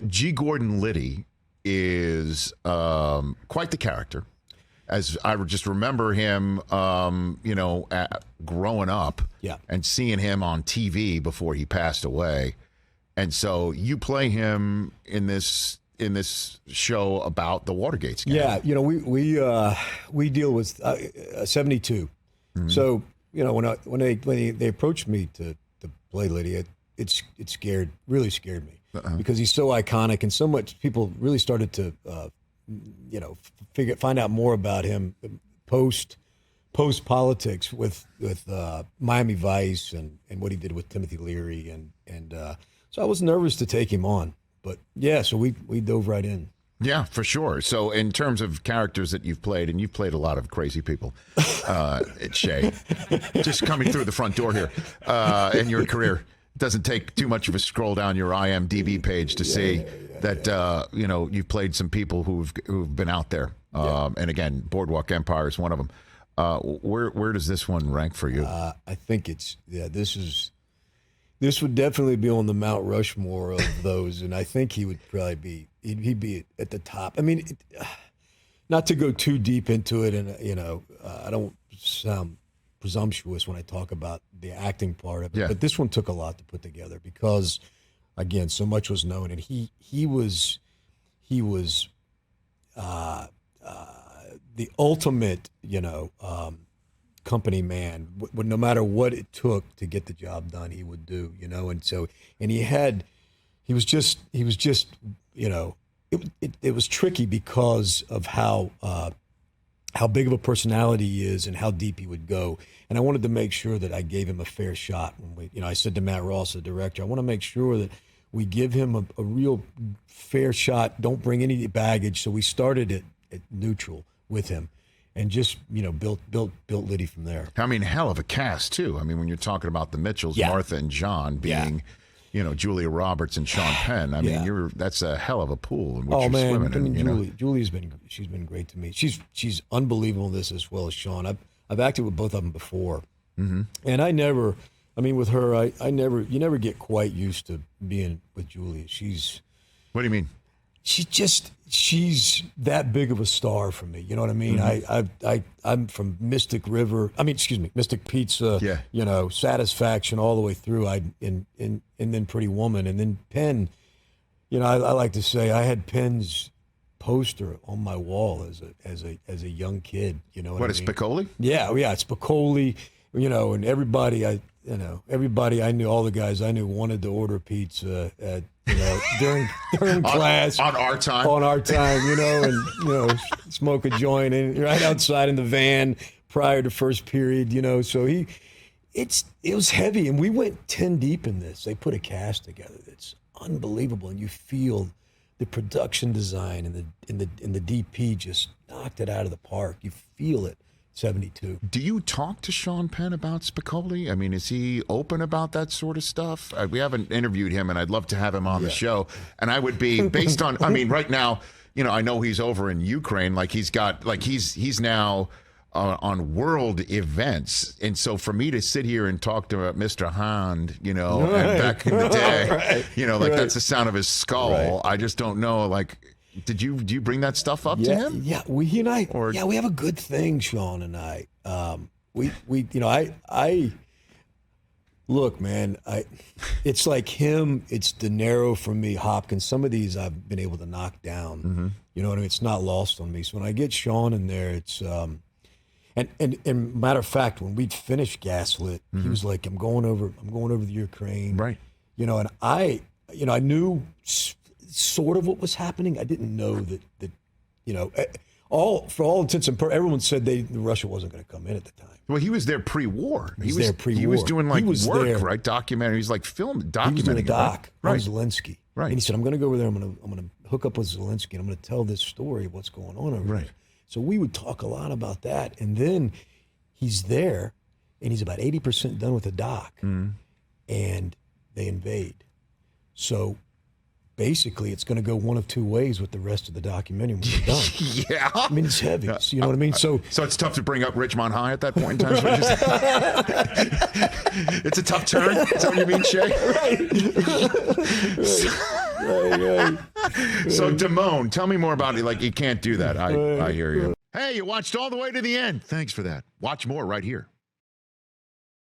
G. Gordon Liddy is quite the character. As I just remember him, growing up and seeing him on TV before he passed away. And so you play him in this show about the Watergate scandal. Yeah, we deal with 72. Mm-hmm. So when they approached me to play Liddy, it really scared me because he's so iconic and so much people really started to find out more about him post politics with Miami Vice and what he did with Timothy Leary and so I was nervous to take him on, but so we dove right in. Yeah, for sure. So in terms of characters that you've played, and you've played a lot of crazy people, Shea, just coming through the front door here in your career. It doesn't take too much of a scroll down your IMDb page to see that you've played some people who've been out there. And again, Boardwalk Empire is one of them. Where does this one rank for you? I think this would definitely be on the Mount Rushmore of those, and I think he would probably he'd be at the top. I mean, not to go too deep into it, and I don't sound presumptuous when I talk about the acting part of it, but this one took a lot to put together because, again, so much was known, and he was the ultimate, company man. No matter what it took to get the job done, he would do, and so, and he was just, it was tricky because of how big of a personality he is and how deep he would go. And I wanted to make sure that I gave him a fair shot. When I said to Matt Ross, the director, I want to make sure that we give him a real fair shot. Don't bring any baggage. So we started at neutral with him. And just, built Liddy from there. I mean, hell of a cast, too. I mean, when you're talking about the Mitchells, Martha and John being, Julia Roberts and Sean Penn. I mean, that's a hell of a pool in which you're swimming in. Julie's been great to me. She's unbelievable in this as well as Sean. I've acted with both of them before. Mm-hmm. And with her, you never get quite used to being with Julia. What do you mean? She's that big of a star for me. You know what I mean? Mm-hmm. I'm from Mystic Pizza, Satisfaction all the way through. And then Pretty Woman, and then Penn. I like to say I had Penn's poster on my wall as a young kid. You know what I mean? Spicoli? Yeah, it's Spicoli. And everybody I knew, all the guys I knew wanted to order pizza at. During class on our time, and smoke a joint and right outside in the van prior to first period, So it was heavy, and we went 10 deep in this. They put a cast together that's unbelievable, and you feel the production design and the DP just knocked it out of the park. You feel it. 72. Do you talk to Sean Penn about Spicoli? I mean, is he open about that sort of stuff? We haven't interviewed him, and I'd love to have him on the show. And I would be based on. I mean, right now, I know he's over in Ukraine. Like he's now on world events, and so for me to sit here and talk to Mr. Hand, and back in the day, that's the sound of his skull. Right. I just don't know, like. Do you bring that stuff up to him? Yeah, he and I. Or, we have a good thing, Sean and I. I look, man. It's like him. It's De Niro for me. Hopkins. Some of these I've been able to knock down. Mm-hmm. You know what I mean? It's not lost on me. So when I get Sean in there, it's and matter of fact, when we'd finished Gaslit, mm-hmm. he was like, "I'm going over the Ukraine." Right. And I knew. Sort of what was happening. I didn't know that for all intents and purposes, everyone said Russia wasn't going to come in at the time. Well, he was there pre-war. He was there pre-war. He was doing work, there. Right? Documentary. He's like documenting. He was doing a doc on Zelensky. Right. And he said, I'm going to go over there. I'm going to hook up with Zelensky, and I'm going to tell this story of what's going on over there. So we would talk a lot about that. And then he's there, and he's about 80% done with the doc, and they invade. So basically, it's going to go one of two ways with the rest of the documentary when we're done. Yeah. I mean, it's heavy. So you know what I mean? So it's tough to bring up Richmond High at that point in time? It's a tough turn? Is that what you mean, Shea? Right. So Damone, tell me more about it. Like, you can't do that. I hear you. Hey, you watched all the way to the end. Thanks for that. Watch more right here.